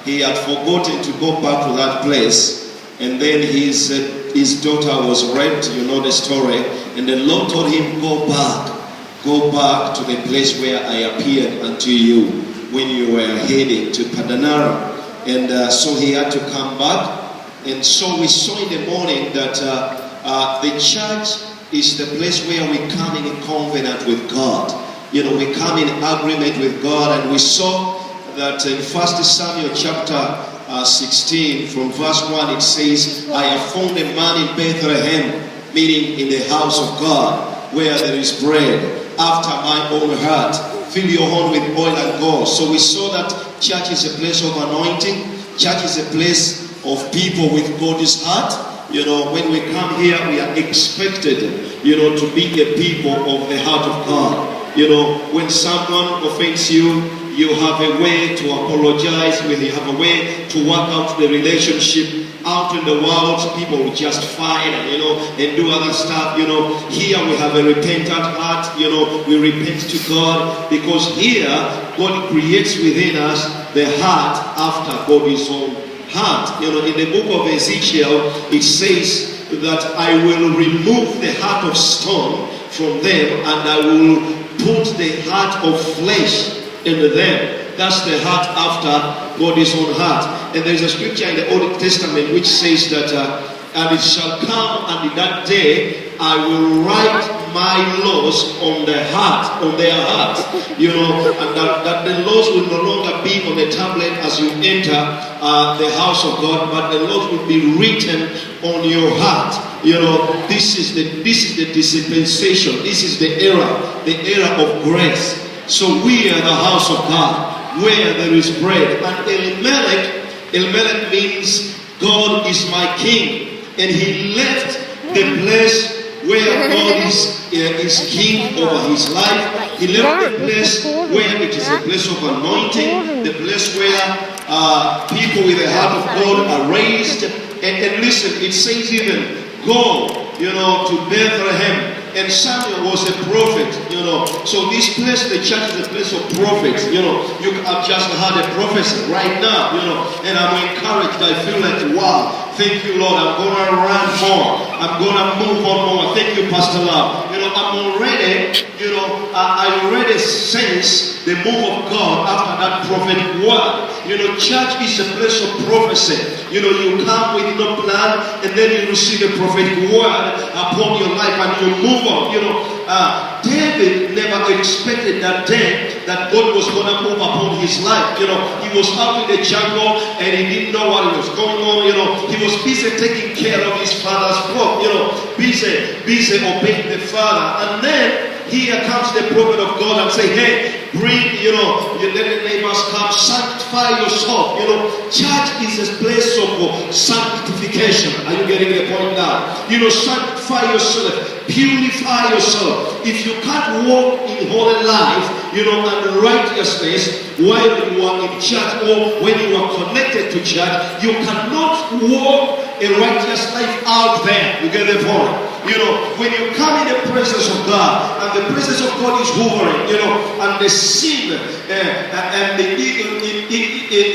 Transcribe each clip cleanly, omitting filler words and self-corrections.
he had forgotten to go back to that place. And then his daughter was raped, you know the story. And the Lord told him, go back to the place where I appeared unto you when you were heading to Padanaram. And so he had to come back. And so we saw in the morning that the church is the place where we come in covenant with God. You know, we come in agreement with God. And we saw that in 1 Samuel chapter 16 from verse 1 it says, I have found a man in Bethlehem, meaning in the house of God, where there is bread after my own heart. Fill your horn with oil and gold. So we saw that church is a place of anointing. Church is a place of people with God's heart. You know, when we come here, we are expected, you know, to be a people of the heart of God. You know, when someone offends you, you have a way to apologize with, you have a way to work out the relationship. Out in the world, people will just fight, you know, and do other stuff, you know. Here we have a repentant heart, you know, we repent to God, because here God creates within us the heart after God's own heart. You know, in the book of Ezekiel, it says that I will remove the heart of stone from them, and I will put the heart of flesh in them. That's the heart after God's own heart. And there is a scripture in the Old Testament which says that, and it shall come, and in that day I will write my laws on their heart, you know, and that the laws will no longer be on the tablet as you enter the house of God, but the laws will be written on your heart. You know, this is the dispensation, this is the era of grace. So we are the house of God, where there is bread. And Elimelech means God is my king. And he left the place where God is king over his life. He left the place where it is a place of anointing, the place where people with the heart of God are raised. And listen, it says even, go, you know, to Bethlehem. And Samuel was a prophet, you know. So this place, the church, is a place of prophets, you know. You have just had a prophecy right now, you know. And I'm encouraged. I feel like, wow, thank you, Lord. I'm going to run more. I'm going to move on more. Thank you, Pastor Love. You know, I'm already, you know, I already sense the move of God after that prophetic word. You know, church is a place of prophecy. You know, you come with no plan, and then you receive a prophetic word upon your life, and you move on. You know, David never expected that day that God was going to move upon his life. You know, he was out in the jungle, and he didn't know what was going on. You know, he was busy taking care of his father's flock. You know, busy obeying the father. And then here comes the prophet of God and say, hey, bring, you know, you let the neighbors come, sanctify yourself. You know, church is a place of sanctification. Are you getting the point now? You know, sanctify yourself, purify yourself. If you can't walk in holy life, you know, and righteousness while you are in church or when you are connected to church, you cannot walk a righteous life out there. You get the point? You know, when you come in the presence of God, and the presence of God is hovering, you know, and the sin and the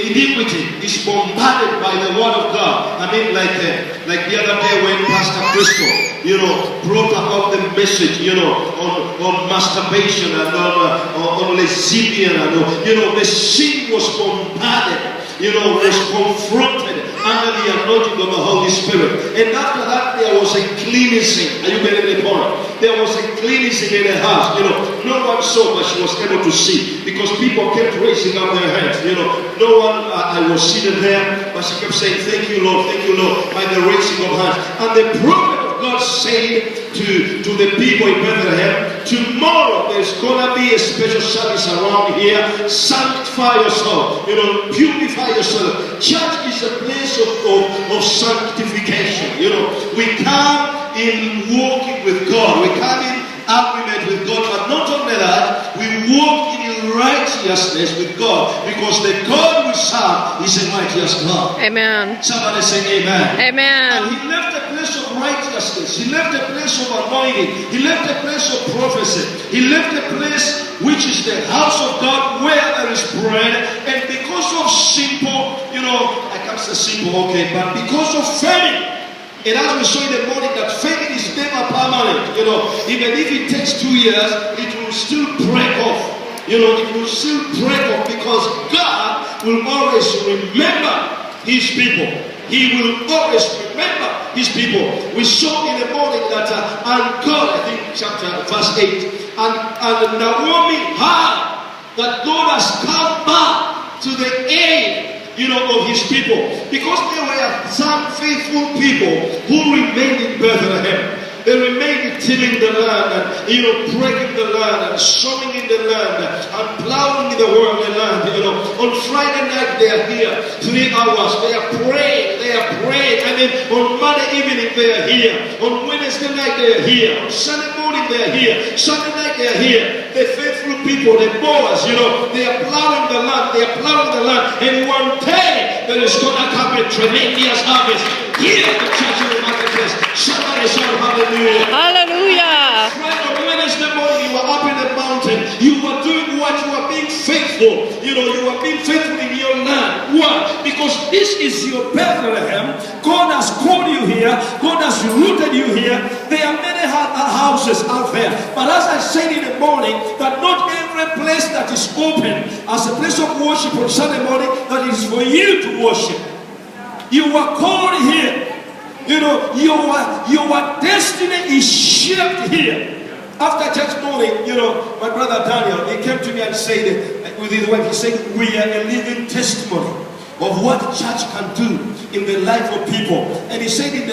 iniquity is bombarded by the word of God. I mean, like the other day when Pastor Crystal, you know, brought about the message, you know, on masturbation and on lesbian, and you know, the sin was bombarded, you know, was confronted under the anointing of the Holy Spirit. And after that, there was a cleansing. Are you getting the point? There was a cleansing in the house. You know, no one saw, but she was able to see, because people kept raising up their hands. You know, no one, I was sitting there, but she kept saying, thank you, Lord, by the raising of hands. And the prophet of God said to the people in Bethlehem, tomorrow there's gonna be a special service around here. Sanctify yourself, you know, purify yourself. Church is a place of sanctification. You know, we come in walking with God, we come in agreement with God, but not only that, we walk in righteousness with God, because the God we serve is a righteous God. Amen. Somebody say amen. Amen. And he left a place of righteousness. He left a place of anointing. He left a place of prophecy. He left a place which is the house of God, where there is bread. And because of simple, you know, I can't say simple, okay, but because of famine, and as we saw in the morning, that famine is never permanent. Even if it takes 2 years, it will still break off. It will still break off because God will always remember His people. He will always remember His people. We saw in the morning that, and God, I think verse 8, and Naomi heard that God has come back to the aid of His people, because there were some faithful people who remained in Bethlehem. They remained tilling the land and breaking the land and sowing in the land and plowing in the land. On Friday night they are here 3 hours. They are praying. And then on Monday evening they are here. On Wednesday night they are here. On Sunday morning they are here. Sunday night they are here. The faithful people, the Boaz, they are plowing the land. They are plowing the land. And one day there is going to come a tremendous harvest here at the church of the marketplace. Somebody shout hallelujah. Hallelujah. Friend, on Wednesday morning you were up in the mountain. You were doing what? You were being faithful. You were being faithful in your land. Why? Because this is your Bethlehem. God has called you here. God has rooted you here. There are many houses out there. But as I said in the morning, that not every place that is open as a place of worship on Sunday morning, that is for you to worship. You were called here. Your destiny is shaped here. After church morning, my brother Daniel, he came to me and said, with his wife, he said, we are a living testimony of what church can do in the life of people. And he said in the